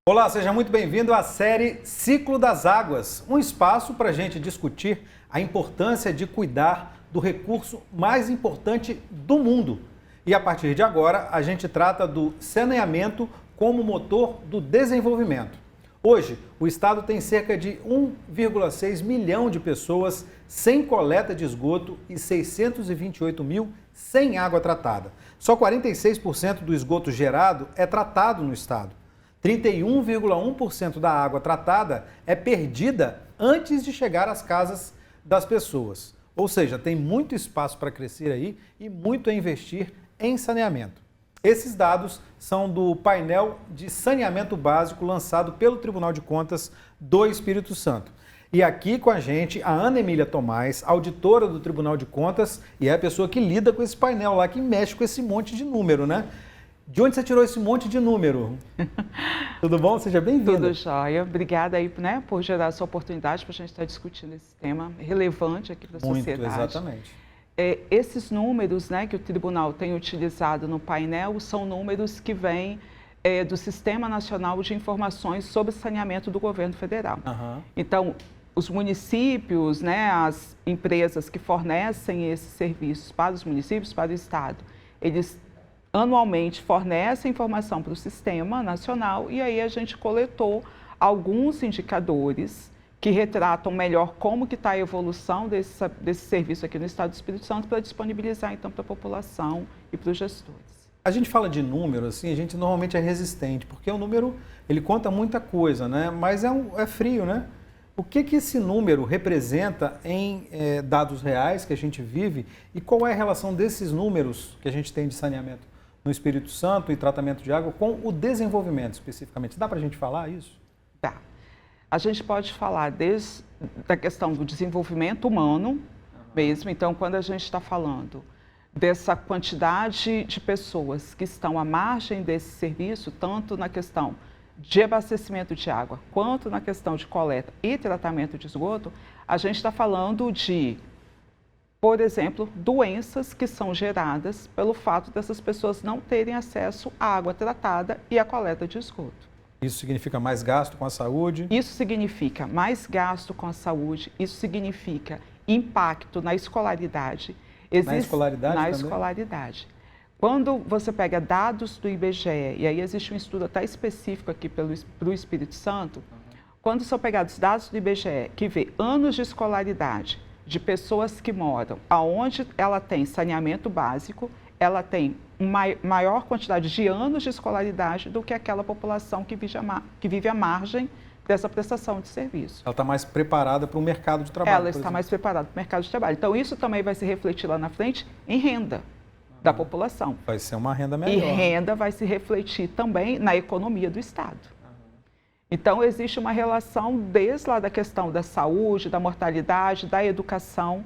Olá, seja muito bem-vindo à série Ciclo das Águas, um espaço para a gente discutir a importância de cuidar do recurso mais importante do mundo. E a partir de agora, a gente trata do saneamento como motor do desenvolvimento. Hoje, o estado tem cerca de 1,6 milhão de pessoas sem coleta de esgoto e 628 mil sem água tratada. Só 46% do esgoto gerado é tratado no estado. 31,1% da água tratada é perdida antes de chegar às casas das pessoas. Ou seja, tem muito espaço para crescer aí e muito a investir em saneamento. Esses dados são do painel de saneamento básico lançado pelo Tribunal de Contas do Espírito Santo. E aqui com a gente a Ana Emília Tomás, auditora do Tribunal de Contas, e é a pessoa que lida com esse painel lá, que mexe com esse monte de número, né? De onde você tirou esse monte de número? Tudo bom? Seja bem-vinda. Tudo jóia. Obrigada aí, por gerar essa oportunidade para a gente estar discutindo esse tema relevante aqui para a sociedade. Muito, exatamente. Esses números, que o tribunal tem utilizado no painel são números que vêm do Sistema Nacional de Informações sobre Saneamento do Governo Federal. Uhum. Então, os municípios, as empresas que fornecem esses serviços para os municípios, para o Estado, eles anualmente fornece informação para o Sistema Nacional e aí a gente coletou alguns indicadores que retratam melhor como que está a evolução desse serviço aqui no Estado do Espírito Santo para disponibilizar então para a população e para os gestores. A gente fala de número, assim, a gente normalmente é resistente, porque o número, ele conta muita coisa, né? Mas é frio, né? O que esse número representa em dados reais que a gente vive e qual é a relação desses números que a gente tem de saneamento no Espírito Santo e tratamento de água com o desenvolvimento especificamente? Dá para a gente falar isso? Dá. A gente pode falar desde a questão do desenvolvimento humano mesmo. Então, quando a gente está falando dessa quantidade de pessoas que estão à margem desse serviço, tanto na questão de abastecimento de água, quanto na questão de coleta e tratamento de esgoto, a gente está falando de, por exemplo, doenças que são geradas pelo fato dessas pessoas não terem acesso à água tratada e à coleta de esgoto. Isso significa mais gasto com a saúde? Isso significa mais gasto com a saúde, isso significa impacto na escolaridade. Na escolaridade Na também? escolaridade. Quando você pega dados do IBGE, e aí existe um estudo até específico aqui para o Espírito Santo, quando são pegados dados do IBGE, que vê anos de escolaridade de pessoas que moram aonde ela tem saneamento básico, ela tem maior quantidade de anos de escolaridade do que aquela população que vive à margem dessa prestação de serviço. Ela está mais preparada para o mercado de trabalho. Ela está mais preparada para o mercado de trabalho. Então, isso também vai se refletir lá na frente em renda da população. Vai ser uma renda melhor. E renda vai se refletir também na economia do Estado. Então, existe uma relação desde lá da questão da saúde, da mortalidade, da educação.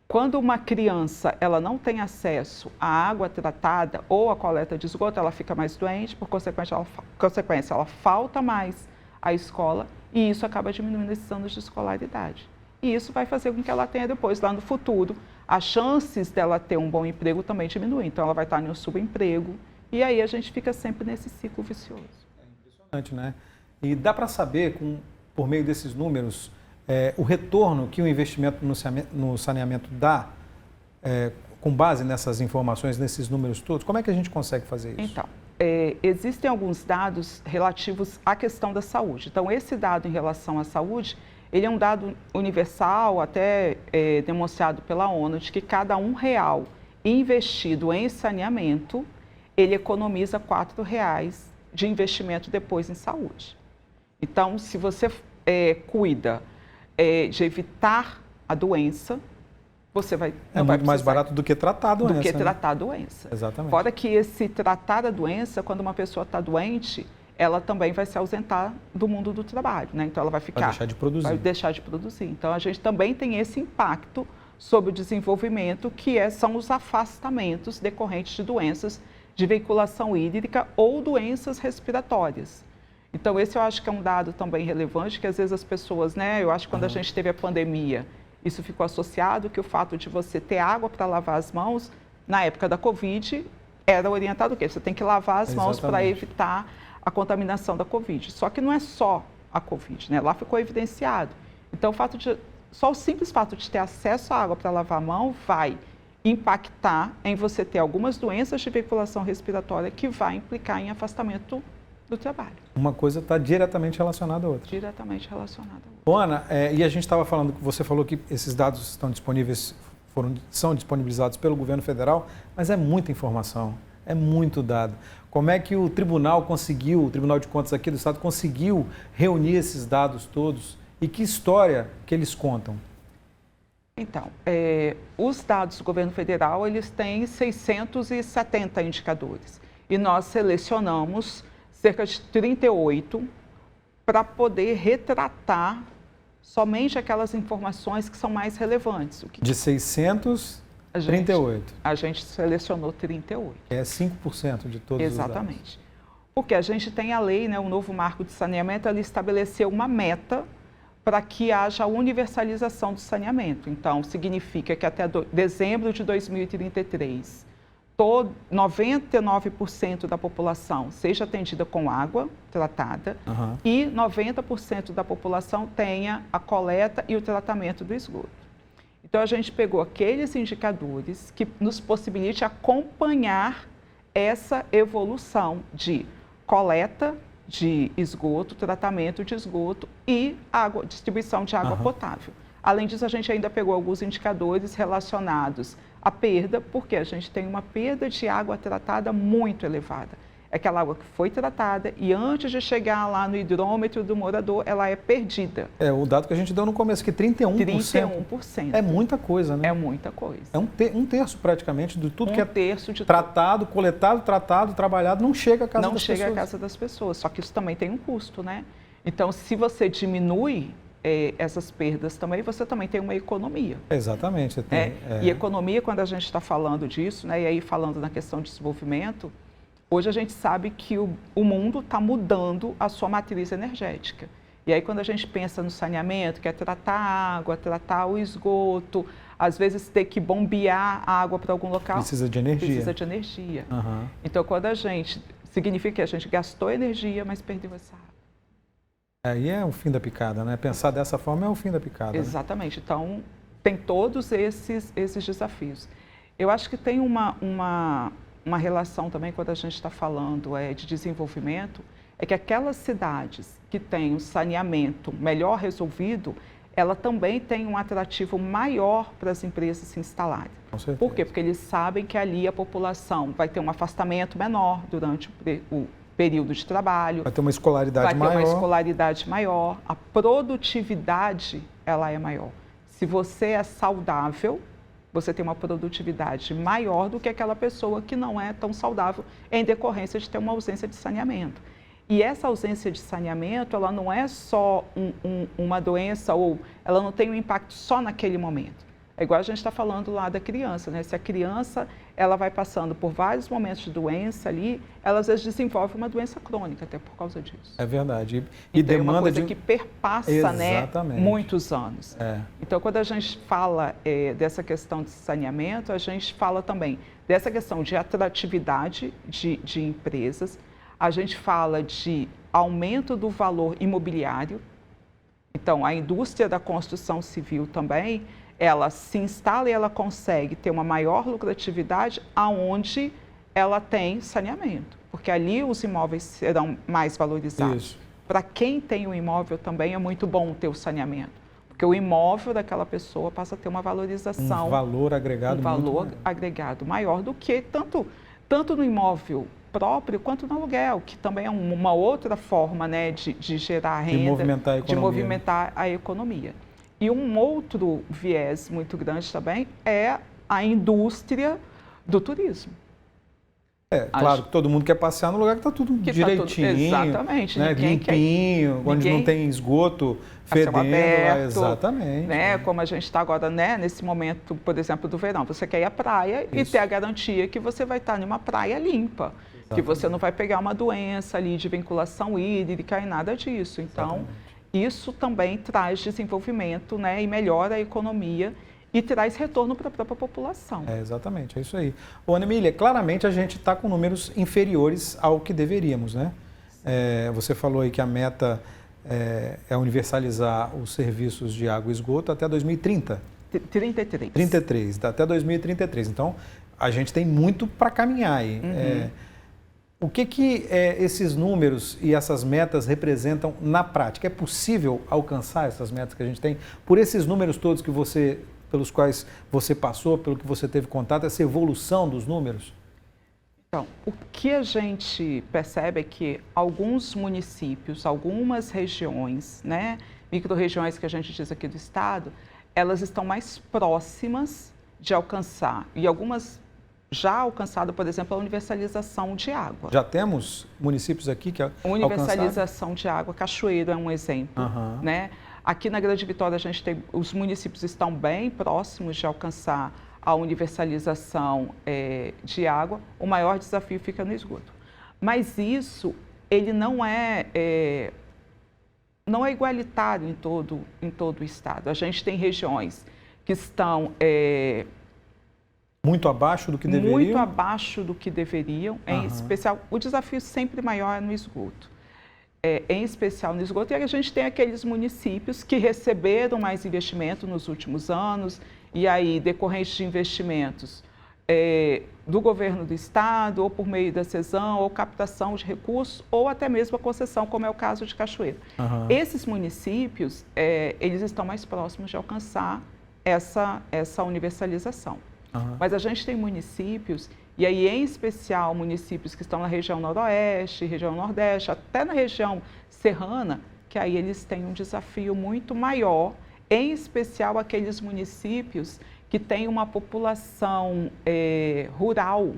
Quando uma criança ela não tem acesso à água tratada ou à coleta de esgoto, ela fica mais doente, por consequência, ela falta mais à escola e isso acaba diminuindo esses anos de escolaridade. E isso vai fazer com que ela tenha depois, lá no futuro, as chances dela ter um bom emprego também diminuem. Então, ela vai estar em um subemprego e aí a gente fica sempre nesse ciclo vicioso. É impressionante, né? E dá para saber, por meio desses números, o retorno que o investimento no saneamento dá, com base nessas informações, nesses números todos? Como é que a gente consegue fazer isso? Então, existem alguns dados relativos à questão da saúde. Então, esse dado em relação à saúde, ele é um dado universal, até demonstrado pela ONU, de que cada R$1 investido em saneamento, ele economiza R$4 de investimento depois em saúde. Então, se você cuida de evitar a doença, você vai... É muito mais barato do que tratar a doença. Do que tratar a doença. Exatamente. Fora que esse tratar a doença, quando uma pessoa está doente, ela também vai se ausentar do mundo do trabalho, né? Então, ela vai ficar... Vai deixar de produzir. Vai deixar de produzir. Então, a gente também tem esse impacto sobre o desenvolvimento, que são os afastamentos decorrentes de doenças de veiculação hídrica ou doenças respiratórias. Então, esse eu acho que é um dado também relevante, que às vezes as pessoas, eu acho que quando a gente teve a pandemia, isso ficou associado que o fato de você ter água para lavar as mãos, na época da Covid, era orientado o quê? Você tem que lavar as mãos para evitar a contaminação da Covid. Só que não é só a Covid, né? Lá ficou evidenciado. Então, só o simples fato de ter acesso à água para lavar a mão vai impactar em você ter algumas doenças de veiculação respiratória que vai implicar em afastamento do trabalho. Uma coisa está diretamente relacionada à outra. Diretamente relacionada à outra. Ana, e a gente estava falando, você falou que esses dados estão disponíveis, são disponibilizados pelo governo federal, mas é muita informação, é muito dado. Como é que o Tribunal de Contas aqui do Estado conseguiu reunir esses dados todos e que história que eles contam? Então, os dados do governo federal, eles têm 670 indicadores e nós selecionamos cerca de 38 para poder retratar somente aquelas informações que são mais relevantes. De 638? A gente selecionou 38. É 5% de todos os dados. Exatamente. Porque a gente tem a lei, né, o novo marco de saneamento, ele estabeleceu uma meta para que haja a universalização do saneamento. Então, significa que até dezembro de 2033, 99% da população seja atendida com água tratada e 90% da população tenha a coleta e o tratamento do esgoto. Então, a gente pegou aqueles indicadores que nos possibilitem acompanhar essa evolução de coleta de esgoto, tratamento de esgoto e distribuição de água potável. Além disso, a gente ainda pegou alguns indicadores relacionados à perda, porque a gente tem uma perda de água tratada muito elevada. É aquela água que foi tratada e antes de chegar lá no hidrômetro do morador, ela é perdida. O dado que a gente deu no começo, que 31%. 31%. É muita coisa, né? É muita coisa. É um terço praticamente de tudo que é terço de tratado, coletado, tratado, trabalhado, não chega à casa das pessoas. Não chega à casa das pessoas, só que isso também tem um custo, né? Então, se você diminui essas perdas também, você também tem uma economia. Exatamente. Você tem, E economia, quando a gente está falando disso, né, e aí falando na questão de desenvolvimento, hoje a gente sabe que o mundo está mudando a sua matriz energética. E aí quando a gente pensa no saneamento, que é tratar a água, tratar o esgoto, às vezes ter que bombear a água para algum local. Precisa de energia. Precisa de energia. Então, quando significa que a gente gastou energia, mas perdeu essa água. Aí é o fim da picada, né? Pensar dessa forma é o fim da picada. Exatamente. Né? Então, tem todos esses desafios. Eu acho que tem uma relação também, quando a gente está falando de desenvolvimento, é que aquelas cidades que têm o saneamento melhor resolvido, ela também tem um atrativo maior para as empresas se instalarem. Com certeza. Por quê? Porque eles sabem que ali a população vai ter um afastamento menor durante o período de trabalho. Vai ter uma escolaridade maior. Vai ter uma escolaridade maior. A produtividade, ela é maior. Se você é saudável, você tem uma produtividade maior do que aquela pessoa que não é tão saudável em decorrência de ter uma ausência de saneamento. E essa ausência de saneamento, ela não é só uma doença ou ela não tem um impacto só naquele momento. É igual a gente está falando lá da criança, né? Se a criança ela vai passando por vários momentos de doença ali, ela às vezes desenvolve uma doença crônica até por causa disso. É verdade. E demanda é uma coisa que perpassa, né, muitos anos. Então, quando a gente fala dessa questão de saneamento, a gente fala também dessa questão de atratividade de empresas, a gente fala de aumento do valor imobiliário. Então, a indústria da construção civil também, ela se instala e ela consegue ter uma maior lucratividade aonde ela tem saneamento, porque ali os imóveis serão mais valorizados. Para quem tem o imóvel também é muito bom ter o saneamento, porque o imóvel daquela pessoa passa a ter uma valorização. Um valor agregado agregado maior do que tanto no imóvel próprio quanto no aluguel, que também é uma outra forma, né, de gerar renda, de movimentar a economia. E um outro viés muito grande também é a indústria do turismo. Claro que todo mundo quer passear no lugar que está tudo direitinho, exatamente, né, limpinho, onde não tem esgoto fedendo. Aberto, exatamente. Né, como a gente está agora, né, nesse momento, por exemplo, do verão. Você quer ir à praia e ter a garantia que você vai estar numa praia limpa. Exatamente. Que você não vai pegar uma doença ali de vinculação hídrica e nada disso. Então, isso também traz desenvolvimento, né, e melhora a economia e traz retorno para a própria população. Exatamente, é isso aí. Ana Emília, claramente a gente está com números inferiores ao que deveríamos, né? Você falou aí que a meta é universalizar os serviços de água e esgoto até 2030. 33. 33, até 2033. Então, a gente tem muito para caminhar aí. O que esses números e essas metas representam na prática? É possível alcançar essas metas que a gente tem? Por esses números todos pelos quais você passou, pelo que você teve contato, essa evolução dos números? Então, o que a gente percebe é que alguns municípios, algumas regiões, né, micro-regiões que a gente diz aqui do estado, elas estão mais próximas de alcançar, e algumas já alcançaram, por exemplo, a universalização de água. Já temos municípios aqui que universalização de água, Cachoeiro é um exemplo, né? Aqui na Grande Vitória a gente tem, os municípios estão bem próximos de alcançar a universalização de água. O maior desafio fica no esgoto. Mas isso, ele não é igualitário em todo o estado. A gente tem regiões que estão muito abaixo do que deveriam? Muito abaixo do que deveriam, em especial, o desafio sempre maior é no esgoto. Em especial no esgoto, e a gente tem aqueles municípios que receberam mais investimento nos últimos anos, e aí, decorrente de investimentos do governo do estado, ou por meio da cesão, ou captação de recursos, ou até mesmo a concessão, como é o caso de Cachoeiro. Esses municípios, eles estão mais próximos de alcançar essa universalização. Mas a gente tem municípios, e aí em especial municípios que estão na região noroeste, região nordeste, até na região serrana, que aí eles têm um desafio muito maior, em especial aqueles municípios que têm uma população rural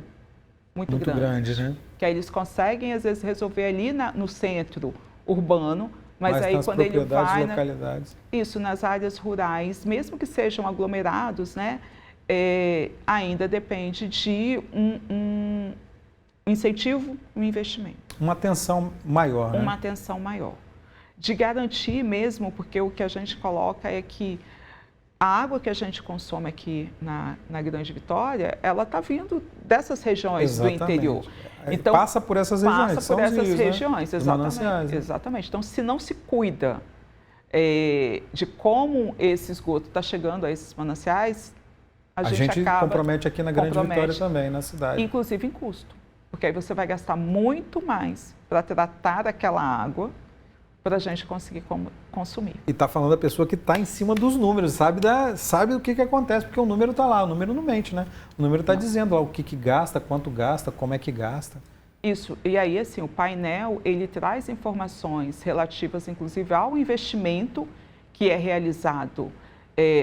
muito grande, né? Que aí eles conseguem, às vezes, resolver ali no centro urbano, mas aí quando ele vai nas áreas rurais, mesmo que sejam aglomerados, né? Ainda depende de um incentivo, um investimento. Uma atenção maior, né? Uma atenção maior. De garantir mesmo, porque o que a gente coloca é que a água que a gente consome aqui na Grande Vitória, ela está vindo dessas regiões do interior. Então, passa por essas regiões. Passa por essas regiões, né? Exatamente. Exatamente. Então, se não se cuida de como esse esgoto está chegando a esses mananciais, a gente compromete aqui na Grande Vitória também, na cidade. Inclusive em custo. Porque aí você vai gastar muito mais para tratar aquela água para a gente conseguir consumir. E está falando da pessoa que está em cima dos números, sabe o que acontece, porque o número está lá, o número não mente, né? O número está dizendo lá o que gasta, quanto gasta, como é que gasta. Isso, e aí assim, o painel, ele traz informações relativas, inclusive, ao investimento que é realizado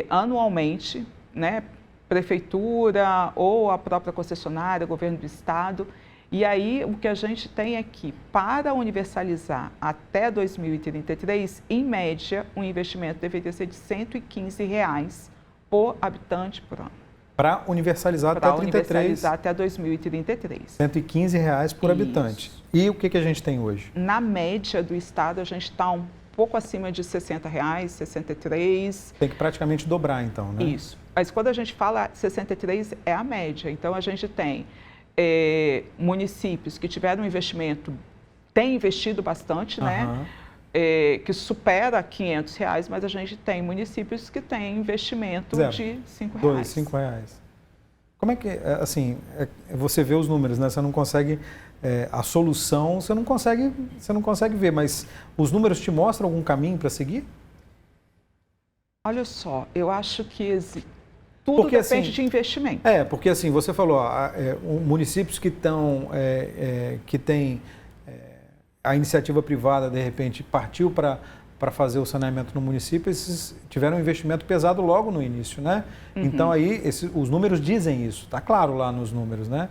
anualmente, né? Prefeitura ou a própria concessionária, governo do estado. E aí, o que a gente tem aqui, para universalizar até 2033, em média, o investimento deveria ser de R$ 115 por habitante por ano. Para universalizar até 2033. Universalizar até 2033. R$ 115 por habitante. E o que a gente tem hoje? Na média do estado, a gente está um pouco acima de R$ 60, R$ 63. Tem que praticamente dobrar, então, né? Isso. Mas quando a gente fala 63, é a média. Então, a gente tem municípios que tiveram um investimento, têm investido bastante, né? Que supera R$ 500, mas a gente tem municípios que têm investimento de R$ 5. R$ 5. Como é que, assim, você vê os números, né? Você não consegue, a solução, você não consegue ver, mas os números te mostram algum caminho para seguir? Olha só, eu acho que tudo depende assim, de investimento. Porque assim, você falou, municípios que têm a iniciativa privada, de repente, partiu para fazer o saneamento no município, esses tiveram um investimento pesado logo no início, né? Então aí, os números dizem isso, está claro lá nos números, né?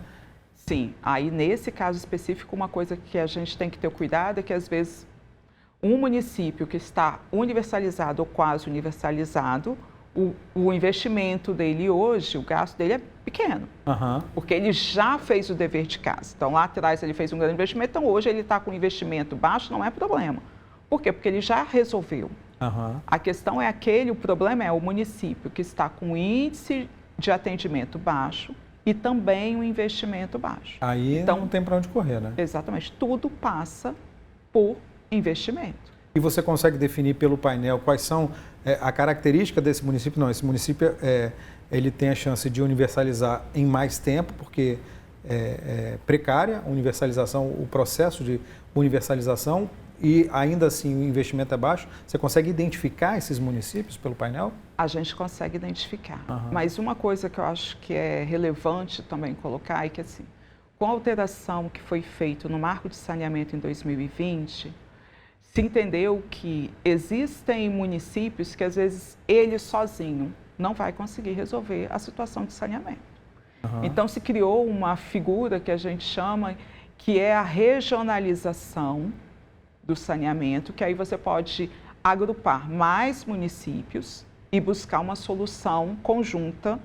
Sim, aí nesse caso específico, uma coisa que a gente tem que ter cuidado é que às vezes um município que está universalizado ou quase universalizado, o investimento dele hoje, o gasto dele é pequeno, porque ele já fez o dever de casa. Então, lá atrás ele fez um grande investimento, então hoje ele está com investimento baixo, não é problema. Por quê? Porque ele já resolveu. A questão é o problema é o município que está com índice de atendimento baixo e também um investimento baixo. Aí então, não tem para onde correr, né? Exatamente. Tudo passa por investimento. E você consegue definir pelo painel quais são a característica desse município? Não, esse município ele tem a chance de universalizar em mais tempo, porque é precária a universalização, o processo de universalização, e ainda assim o investimento é baixo. Você consegue identificar esses municípios pelo painel? A gente consegue identificar. Uhum. Mas uma coisa que eu acho que é relevante também colocar é que, assim, com a alteração que foi feita no marco de saneamento em 2020, se entendeu que existem municípios que, às vezes, ele sozinho não vai conseguir resolver a situação de saneamento. Uhum. Então, se criou uma figura que a gente chama que é a regionalização do saneamento, que aí você pode agrupar mais municípios e buscar uma solução conjunta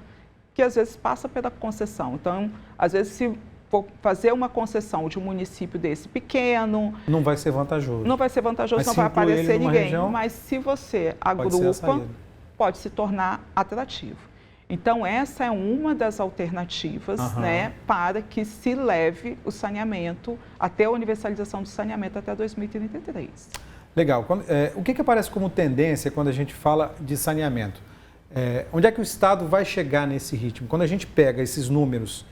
que, às vezes, passa pela concessão. Então, às vezes, se for fazer uma concessão de um município desse pequeno... Não vai ser vantajoso. Não vai ser vantajoso, mas não vai aparecer ninguém. Região, mas se você agrupa, pode se tornar atrativo. Então, essa é uma das alternativas, né, para que se leve o saneamento, até a universalização do saneamento até 2033. Legal. O que aparece como tendência quando a gente fala de saneamento? Onde é que o Estado vai chegar nesse ritmo? Quando a gente pega esses números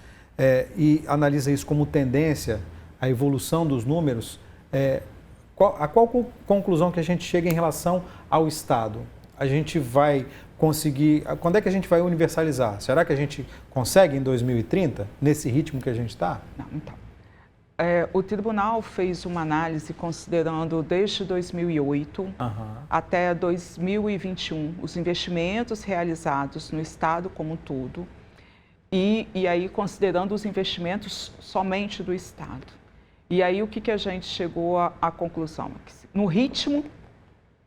e analisa isso como tendência, a evolução dos números, a qual conclusão que a gente chega em relação ao Estado? A gente vai conseguir... Quando é que a gente vai universalizar? Será que a gente consegue em 2030, nesse ritmo que a gente está? Não, então. O tribunal fez uma análise considerando desde 2008 até 2021 os investimentos realizados no Estado como um todo e aí considerando os investimentos somente do Estado. E aí o que a gente chegou à conclusão? No ritmo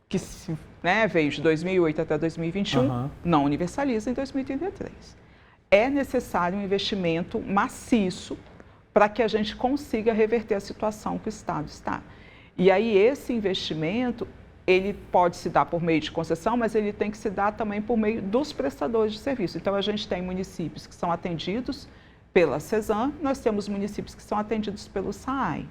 que veio de 2008 até 2021, não universaliza em 2033. É necessário um investimento maciço para que a gente consiga reverter a situação que o Estado está. E aí esse investimento, ele pode se dar por meio de concessão, mas ele tem que se dar também por meio dos prestadores de serviço. Então a gente tem municípios que são atendidos pela CESAM, nós temos municípios que são atendidos pelo SAAI.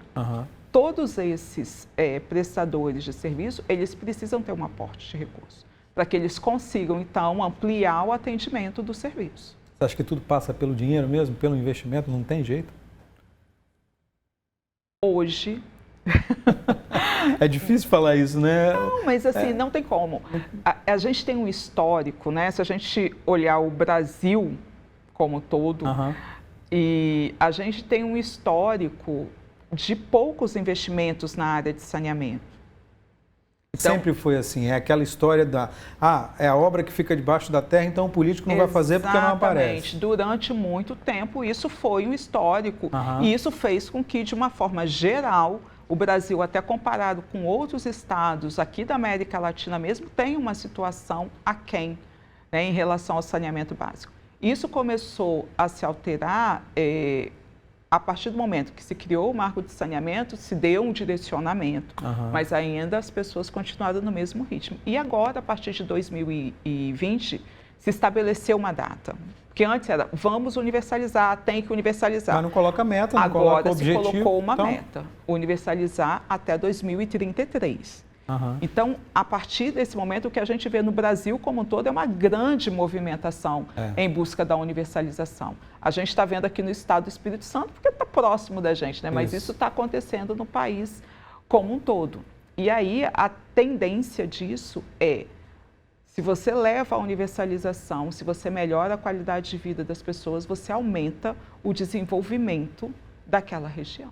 Todos esses prestadores de serviço, eles precisam ter um aporte de recursos, para que eles consigam, então, ampliar o atendimento do serviço. Você acha que tudo passa pelo dinheiro mesmo, pelo investimento? Não tem jeito? Hoje... É difícil falar isso, né? Não, mas assim, não tem como. A gente tem um histórico, né? Se a gente olhar o Brasil como todo, e a gente tem um histórico de poucos investimentos na área de saneamento. Então, sempre foi assim, é aquela história da... é a obra que fica debaixo da terra, então o político não vai fazer porque não aparece. Exatamente. Durante muito tempo, isso foi um histórico. E isso fez com que, de uma forma geral, o Brasil, até comparado com outros estados aqui da América Latina mesmo, tem uma situação aquém, né, em relação ao saneamento básico. Isso começou a se alterar a partir do momento que se criou o marco de saneamento, se deu um direcionamento, mas ainda as pessoas continuaram no mesmo ritmo. E agora, a partir de 2020, se estabeleceu uma data. Porque antes era, vamos universalizar, tem que universalizar. Mas não coloca meta, não agora coloca objetivo. Agora se colocou uma meta, universalizar até 2033. Então, a partir desse momento, o que a gente vê no Brasil como um todo é uma grande movimentação em busca da universalização. A gente está vendo aqui no estado do Espírito Santo porque está próximo da gente, né? Mas isso está acontecendo no país como um todo. E aí, a tendência disso se você leva a universalização, se você melhora a qualidade de vida das pessoas, você aumenta o desenvolvimento daquela região.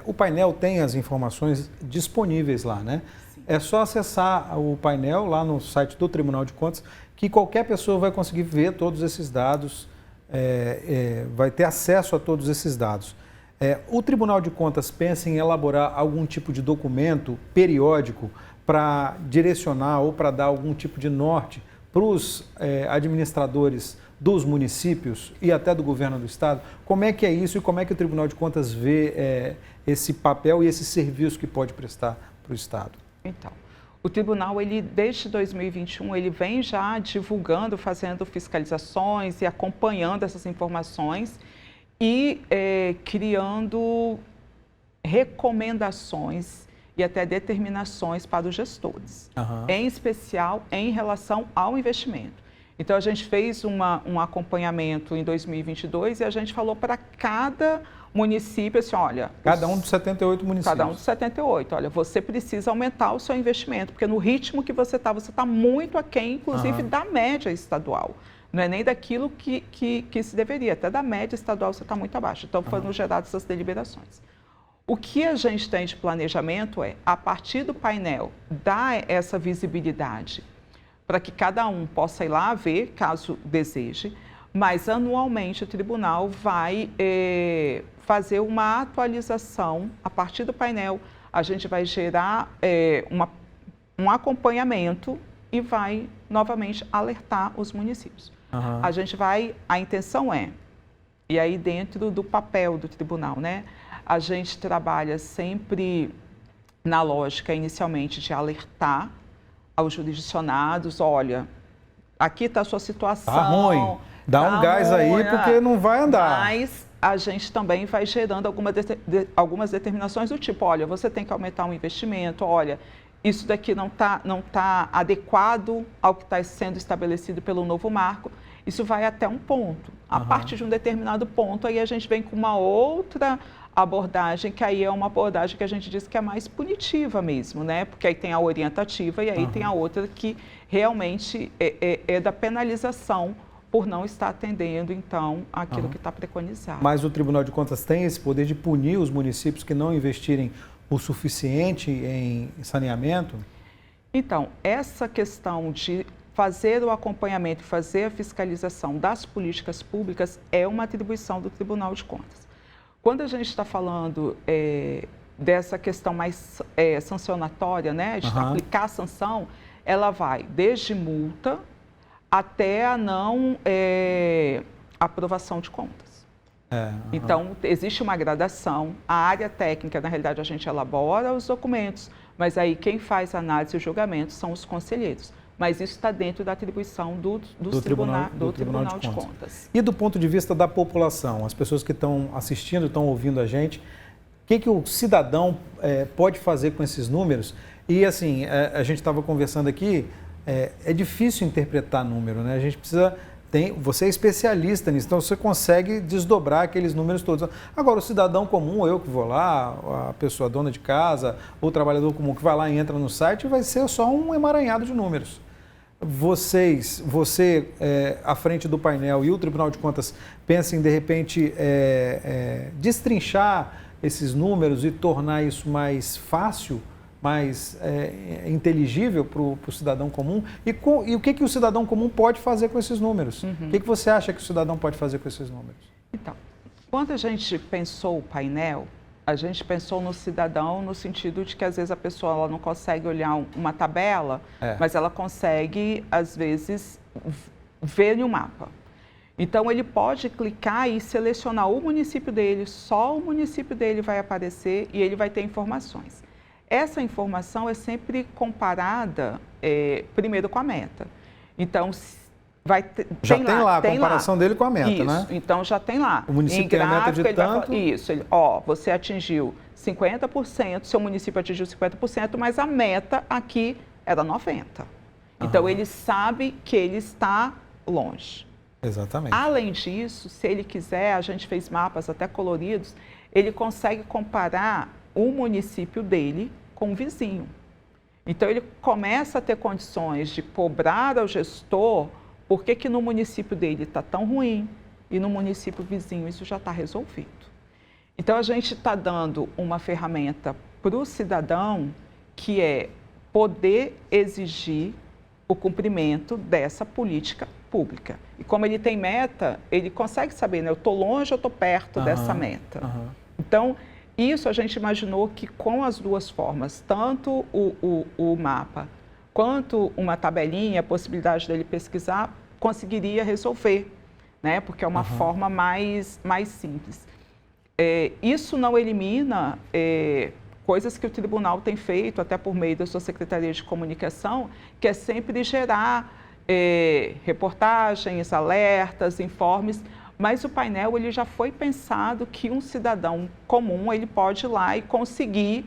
O painel tem as informações disponíveis lá, né? Sim. É só acessar o painel lá no site do Tribunal de Contas, que qualquer pessoa vai conseguir ver todos esses dados, vai ter acesso a todos esses dados. O Tribunal de Contas pensa em elaborar algum tipo de documento periódico para direcionar ou para dar algum tipo de norte para os administradores dos municípios e até do governo do estado? Como é que é isso e como é que o Tribunal de Contas vê esse papel e esse serviço que pode prestar para o estado? Então, o tribunal, desde 2021, ele vem já divulgando, fazendo fiscalizações e acompanhando essas informações e criando recomendações e até determinações para os gestores, em especial em relação ao investimento. Então, a gente fez um acompanhamento em 2022 e a gente falou para cada município, assim, olha... Cada um dos 78 municípios. Cada um dos 78. Olha, você precisa aumentar o seu investimento, porque no ritmo que você está muito aquém, inclusive, da média estadual. Não é nem daquilo que se deveria, até da média estadual você está muito abaixo. Então, foram geradas essas deliberações. O que a gente tem de planejamento é, a partir do painel, dar essa visibilidade para que cada um possa ir lá ver, caso deseje, mas anualmente o tribunal vai fazer uma atualização. A partir do painel, a gente vai gerar um acompanhamento e vai novamente alertar os municípios. A intenção é, e aí dentro do papel do tribunal, né? A gente trabalha sempre na lógica, inicialmente, de alertar aos jurisdicionados, olha, aqui está a sua situação. Tá ruim, dá um gás aí, porque não vai andar. Mas a gente também vai gerando algumas determinações do tipo, olha, você tem que aumentar o investimento, olha, isso daqui não tá adequado ao que está sendo estabelecido pelo novo marco. Isso vai até um ponto. A partir de um determinado ponto, aí a gente vem com uma outra abordagem, que aí é uma abordagem que a gente diz que é mais punitiva mesmo, né? Porque aí tem a orientativa e aí tem a outra que realmente é da penalização por não estar atendendo, então, aquilo que está preconizado. Mas o Tribunal de Contas tem esse poder de punir os municípios que não investirem o suficiente em saneamento? Então, essa questão de fazer o acompanhamento, fazer a fiscalização das políticas públicas é uma atribuição do Tribunal de Contas. Quando a gente está falando dessa questão mais sancionatória, né, de aplicar a sanção, ela vai desde multa até a não aprovação de contas. Então, existe uma gradação. A área técnica, na realidade, a gente elabora os documentos, mas aí quem faz a análise e o julgamento são os conselheiros. Mas isso está dentro da atribuição do Tribunal de Contas. E do ponto de vista da população, as pessoas que estão assistindo, estão ouvindo a gente, o que o cidadão pode fazer com esses números? E assim, a gente estava conversando aqui, é difícil interpretar número, né? A gente precisa... Você é especialista nisso, então você consegue desdobrar aqueles números todos. Agora, o cidadão comum, eu que vou lá, a pessoa dona de casa, o trabalhador comum que vai lá e entra no site, vai ser só um emaranhado de números. Você, à frente do painel e o Tribunal de Contas, pensam em, de repente, destrinchar esses números e tornar isso mais fácil, mais inteligível para o cidadão comum? E o que o cidadão comum pode fazer com esses números? O que você acha que o cidadão pode fazer com esses números? Então, quando a gente pensou o painel, a gente pensou no cidadão no sentido de que às vezes a pessoa ela não consegue olhar uma tabela, mas ela consegue, às vezes, ver no mapa. Então, ele pode clicar e selecionar o município dele, só o município dele vai aparecer e ele vai ter informações. Essa informação é sempre comparada, primeiro, com a meta. Então, já tem lá a comparação dele com a meta, isso, né? Então, já tem lá. O município tem a meta de tanto... Você atingiu 50%, seu município atingiu 50%, mas a meta aqui era 90%. Então, ele sabe que ele está longe. Exatamente. Além disso, se ele quiser, a gente fez mapas até coloridos, ele consegue comparar o município dele com o vizinho. Então, ele começa a ter condições de cobrar ao gestor por que no município dele está tão ruim e no município vizinho isso já está resolvido. Então, a gente está dando uma ferramenta para o cidadão que é poder exigir o cumprimento dessa política pública. E como ele tem meta, ele consegue saber, né? Eu estou longe ou estou perto dessa meta. Então, isso a gente imaginou que com as duas formas, tanto o mapa quanto uma tabelinha, a possibilidade dele pesquisar, conseguiria resolver, né? Porque é uma forma mais simples. Isso não elimina coisas que o tribunal tem feito, até por meio da sua Secretaria de Comunicação, que é sempre gerar reportagens, alertas, informes, Mas o painel ele já foi pensado que um cidadão comum ele pode ir lá e conseguir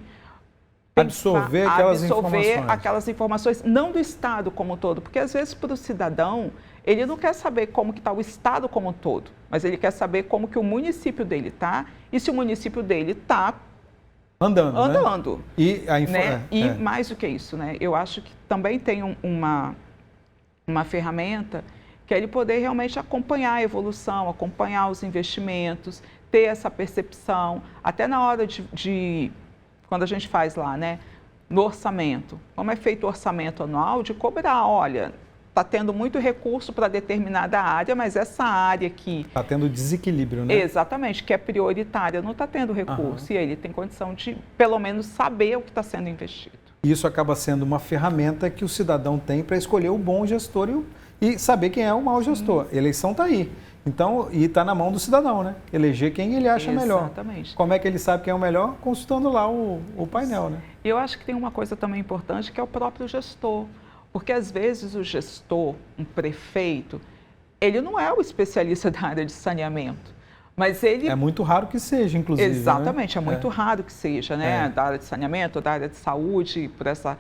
absorver aquelas informações, não do Estado como um todo, porque às vezes para o cidadão ele não quer saber como que está o Estado como um todo, mas ele quer saber como que o município dele está e se o município dele está andando. Né? E, e mais do que isso, né? Eu acho que também tem uma ferramenta que é ele poder realmente acompanhar a evolução, acompanhar os investimentos, ter essa percepção, até na hora quando a gente faz lá, né, no orçamento, como é feito o orçamento anual, de cobrar, olha, está tendo muito recurso para determinada área, mas essa área aqui... Está tendo desequilíbrio, né? Exatamente, que é prioritária, não está tendo recurso, e ele tem condição de, pelo menos, saber o que está sendo investido. Isso acaba sendo uma ferramenta que o cidadão tem para escolher o bom gestor e saber quem é o mau gestor. A eleição está aí. Então, e está na mão do cidadão, né? Eleger quem ele acha melhor. Exatamente. Como é que ele sabe quem é o melhor? Consultando lá o painel, né? Eu acho que tem uma coisa também importante que é o próprio gestor. Porque às vezes o gestor, um prefeito, ele não é o especialista da área de saneamento. Mas ele... É muito raro que seja, inclusive. Exatamente, né? É muito raro que seja, né? Da área de saneamento, da área de saúde, por essa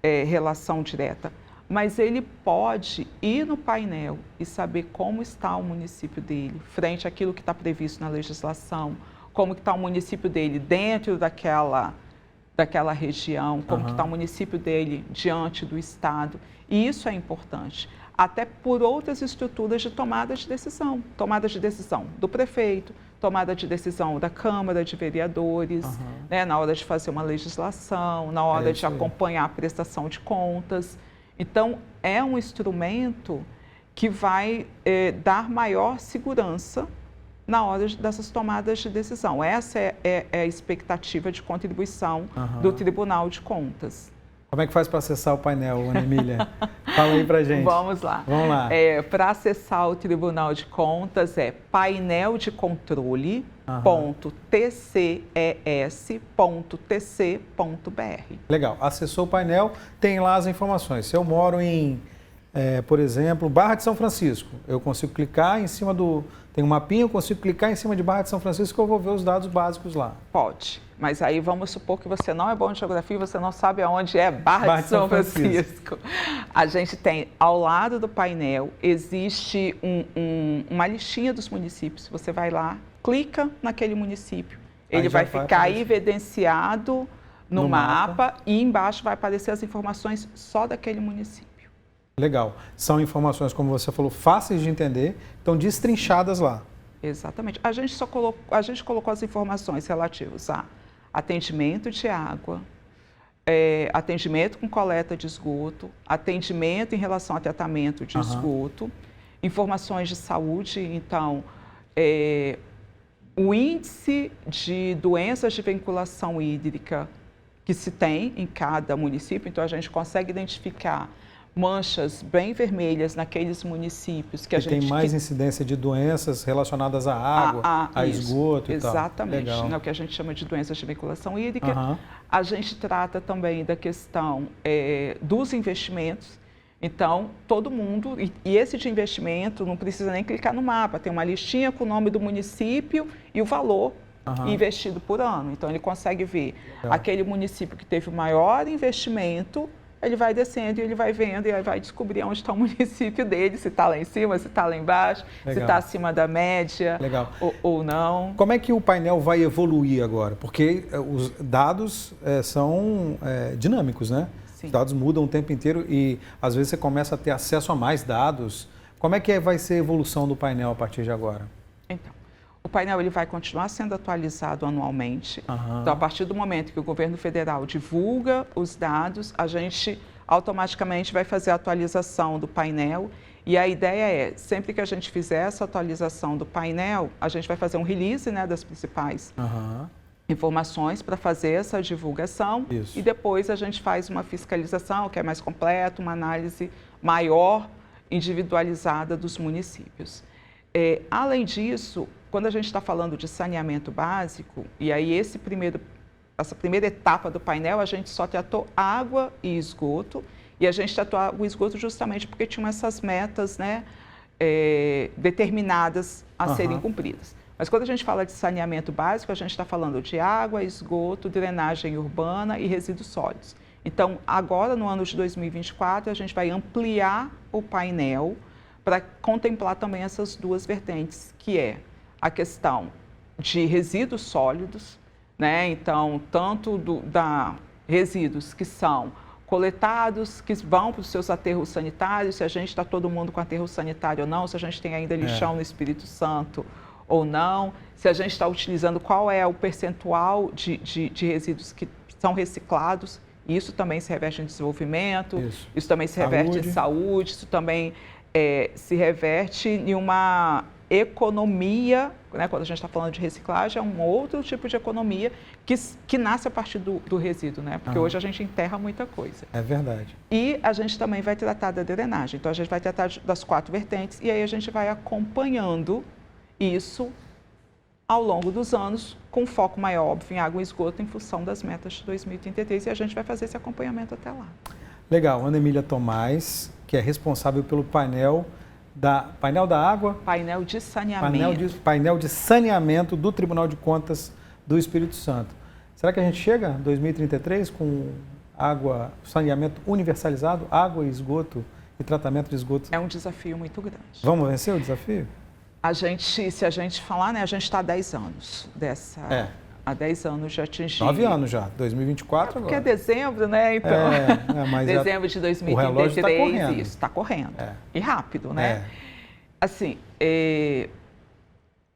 relação direta. Mas ele pode ir no painel e saber como está o município dele, frente àquilo que está previsto na legislação, como está o município dele dentro daquela região, como que está o município dele diante do Estado. E isso é importante, até por outras estruturas de tomada de decisão do prefeito, tomada de decisão da Câmara de Vereadores, né, na hora de fazer uma legislação, na hora de acompanhar a prestação de contas. Então, é um instrumento que vai dar maior segurança na hora dessas tomadas de decisão. Essa é a expectativa de contribuição do Tribunal de Contas. Como é que faz para acessar o painel, Ana Emília? Fala aí para gente. Vamos lá. Vamos lá. Para acessar o Tribunal de Contas é paineldecontrole.tces.tc.br. Legal. Acessou o painel, tem lá as informações. Se eu moro em, por exemplo, Barra de São Francisco, eu consigo clicar em cima tem um mapinha, eu consigo clicar em cima de Barra de São Francisco que eu vou ver os dados básicos lá. Pode, mas aí vamos supor que você não é bom de geografia e você não sabe aonde é Barra de São Francisco. A gente tem, ao lado do painel, existe uma listinha dos municípios. Você vai lá, clica naquele município. Ele vai ficar evidenciado no mapa e embaixo vai aparecer as informações só daquele município. Legal. São informações, como você falou, fáceis de entender, estão destrinchadas lá. Exatamente. A gente colocou as informações relativas a atendimento de água, atendimento com coleta de esgoto, atendimento em relação a tratamento de esgoto, informações de saúde, então, o índice de doenças de vinculação hídrica que se tem em cada município, então a gente consegue identificar manchas bem vermelhas naqueles municípios que a gente... tem mais incidência de doenças relacionadas à água, a esgoto e tal. Exatamente, né, o que a gente chama de doenças de vinculação hídrica. A gente trata também da questão dos investimentos. Então, todo mundo, e esse de investimento não precisa nem clicar no mapa, tem uma listinha com o nome do município e o valor investido por ano. Então, ele consegue ver aquele município que teve o maior investimento, ele vai descendo e ele vai vendo e aí vai descobrir onde está o município dele, se está lá em cima, se está lá embaixo, se está acima da média ou não. Como é que o painel vai evoluir agora? Porque os dados são dinâmicos, né? Sim. Os dados mudam o tempo inteiro e às vezes você começa a ter acesso a mais dados. Como é que vai ser a evolução do painel a partir de agora? Então, o painel ele vai continuar sendo atualizado anualmente. Então, a partir do momento que o governo federal divulga os dados, a gente automaticamente vai fazer a atualização do painel. E a ideia é, sempre que a gente fizer essa atualização do painel, a gente vai fazer um release, né, das principais informações para fazer essa divulgação. Isso. E depois a gente faz uma fiscalização, que é mais completa, uma análise maior, individualizada dos municípios. Além disso, quando a gente está falando de saneamento básico, e aí essa primeira etapa do painel, a gente só tratou água e esgoto, e a gente tratou o esgoto justamente porque tinham essas metas, né, determinadas a serem cumpridas. Mas quando a gente fala de saneamento básico, a gente está falando de água, esgoto, drenagem urbana e resíduos sólidos. Então, agora, no ano de 2024, a gente vai ampliar o painel para contemplar também essas duas vertentes, que é a questão de resíduos sólidos, né? Então, tanto resíduos que são coletados, que vão para os seus aterros sanitários, se a gente está todo mundo com aterro sanitário ou não, se a gente tem ainda lixão no Espírito Santo ou não, se a gente está utilizando qual é o percentual de resíduos que são reciclados, isso também se reverte em desenvolvimento, isso também se reverte em saúde, isso também se reverte em uma economia, né? Quando a gente está falando de reciclagem, é um outro tipo de economia que nasce a partir do resíduo, né? Porque hoje a gente enterra muita coisa. É verdade. E a gente também vai tratar da drenagem. Então, a gente vai tratar das 4 vertentes e aí a gente vai acompanhando isso ao longo dos anos, com foco maior, óbvio, em água e esgoto, em função das metas de 2033, e a gente vai fazer esse acompanhamento até lá. Legal. Ana Emília Tomás, que é responsável pelo painel da água? Painel de saneamento. Painel de saneamento do Tribunal de Contas do Espírito Santo. Será que a gente chega em 2033 com saneamento universalizado, água e esgoto e tratamento de esgoto? É um desafio muito grande. Vamos vencer o desafio? Se a gente falar, né, a gente está há 10 anos há 10 anos já atingiu. 9 anos já, 2024 porque agora. É dezembro, né? Então, mas dezembro de 2033, o relógio está correndo. Isso, está correndo. E rápido, né? Assim,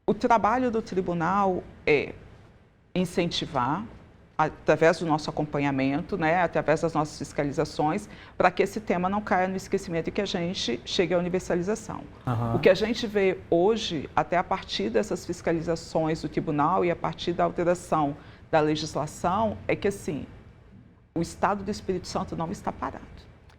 o trabalho do tribunal é incentivar, através do nosso acompanhamento, né, através das nossas fiscalizações, para que esse tema não caia no esquecimento e que a gente chegue à universalização. O que a gente vê hoje, até a partir dessas fiscalizações do tribunal e a partir da alteração da legislação, é que, assim, o Estado do Espírito Santo não está parado.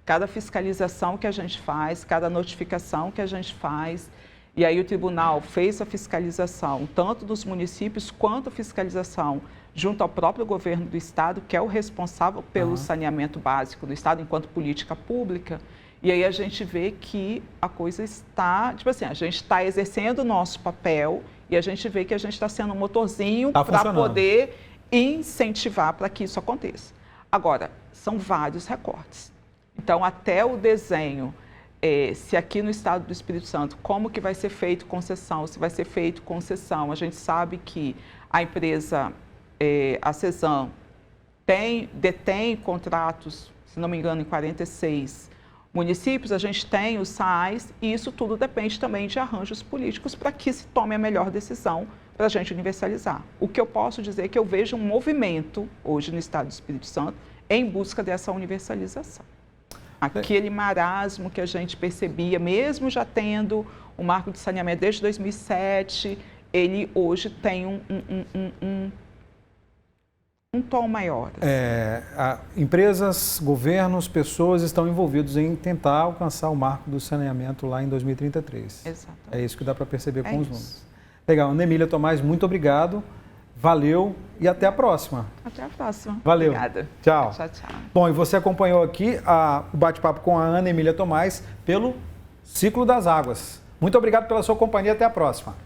Cada fiscalização que a gente faz, cada notificação que a gente faz, e aí o tribunal fez a fiscalização, tanto dos municípios quanto a fiscalização junto ao próprio governo do Estado, que é o responsável pelo saneamento básico do Estado enquanto política pública. E aí a gente vê que a coisa está, tipo assim, a gente está exercendo o nosso papel e a gente vê que a gente está sendo um motorzinho para poder incentivar para que isso aconteça. Agora, são vários recortes. Então, até o desenho, se aqui no Estado do Espírito Santo, como que vai ser feito concessão, se vai ser feito concessão, a gente sabe que a empresa, a Cesan, detém contratos, se não me engano, em 46 municípios, a gente tem os SAAs, e isso tudo depende também de arranjos políticos para que se tome a melhor decisão para a gente universalizar. O que eu posso dizer é que eu vejo um movimento hoje no Estado do Espírito Santo em busca dessa universalização. Aquele marasmo que a gente percebia, mesmo já tendo o marco de saneamento desde 2007, ele hoje tem um tom maior. Empresas, governos, pessoas estão envolvidos em tentar alcançar o marco do saneamento lá em 2033. Exatamente. É isso que dá para perceber com os números. Legal. Ana Emília Tomás, muito obrigado. Valeu e até a próxima. Até a próxima. Valeu. Obrigada. Tchau. Tchau, tchau. Bom, e você acompanhou aqui o bate-papo com a Ana Emília Tomás pelo Ciclo das Águas. Muito obrigado pela sua companhia. Até a próxima.